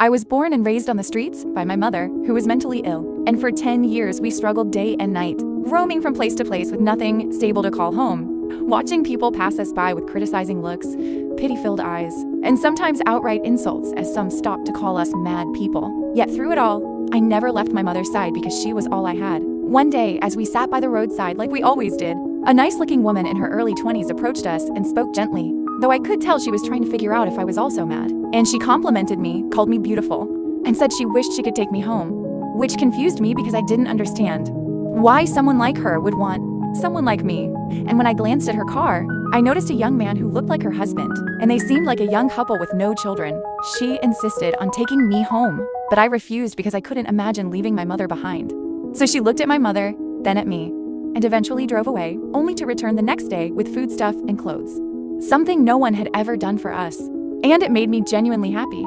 I was born and raised on the streets by my mother, who was mentally ill, and for 10 years we struggled day and night, roaming from place to place with nothing stable to call home, watching people pass us by with criticizing looks, pity-filled eyes, and sometimes outright insults as some stopped to call us mad people. Yet through it all, I never left my mother's side because she was all I had. One day, as we sat by the roadside like we always did, a nice-looking woman in her early 20s approached us and spoke gently, though I could tell she was trying to figure out if I was also mad. And she complimented me, called me beautiful, and said she wished she could take me home, which confused me because I didn't understand why someone like her would want someone like me. And when I glanced at her car, I noticed a young man who looked like her husband, and they seemed like a young couple with no children. She insisted on taking me home, but I refused because I couldn't imagine leaving my mother behind. So she looked at my mother, then at me, and eventually drove away, only to return the next day with foodstuff and clothes. Something no one had ever done for us, and it made me genuinely happy.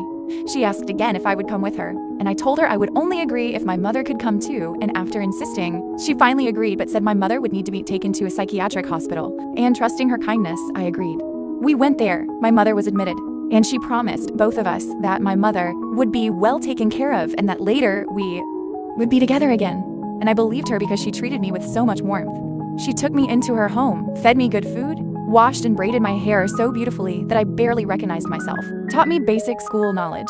She asked again if I would come with her, and I told her I would only agree if my mother could come too, and after insisting, she finally agreed but said my mother would need to be taken to a psychiatric hospital, and trusting her kindness, I agreed. We went there, my mother was admitted, and she promised both of us that my mother would be well taken care of and that later we would be together again. And I believed her because she treated me with so much warmth. She took me into her home, fed me good food, washed and braided my hair so beautifully that I barely recognized myself, taught me basic school knowledge,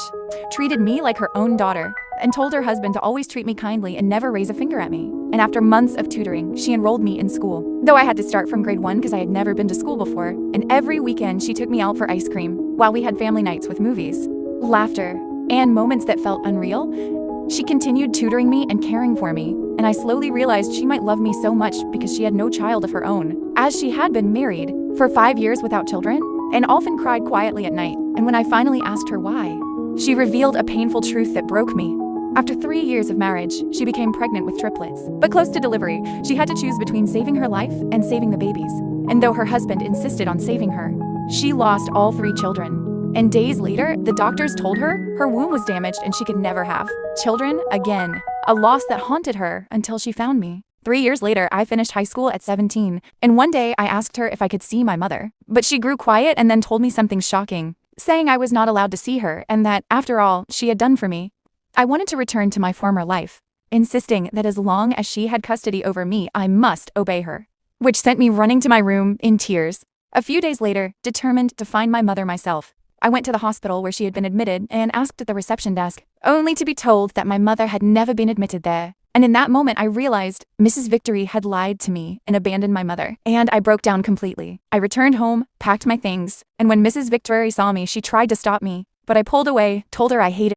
treated me like her own daughter, and told her husband to always treat me kindly and never raise a finger at me. And after months of tutoring, she enrolled me in school, though I had to start from grade 1 because I had never been to school before. And every weekend she took me out for ice cream while we had family nights with movies, laughter, and moments that felt unreal. She continued tutoring me and caring for me, and I slowly realized she might love me so much because she had no child of her own, as she had been married for 5 years without children, and often cried quietly at night. And when I finally asked her why, she revealed a painful truth that broke me. After 3 years of marriage, she became pregnant with triplets. But close to delivery, she had to choose between saving her life and saving the babies. And though her husband insisted on saving her, she lost all 3 children. And days later, the doctors told her her womb was damaged and she could never have children again, a loss that haunted her until she found me. 3 years later, I finished high school at 17, and one day I asked her if I could see my mother. But she grew quiet and then told me something shocking, saying I was not allowed to see her and that, after all she had done for me, I wanted to return to my former life, insisting that as long as she had custody over me, I must obey her, which sent me running to my room in tears. A few days later, determined to find my mother myself, I went to the hospital where she had been admitted and asked at the reception desk, only to be told that my mother had never been admitted there. And in that moment, I realized Mrs. Victory had lied to me and abandoned my mother, and I broke down completely. I returned home, packed my things, and when Mrs. Victory saw me, she tried to stop me, but I pulled away, told her I hated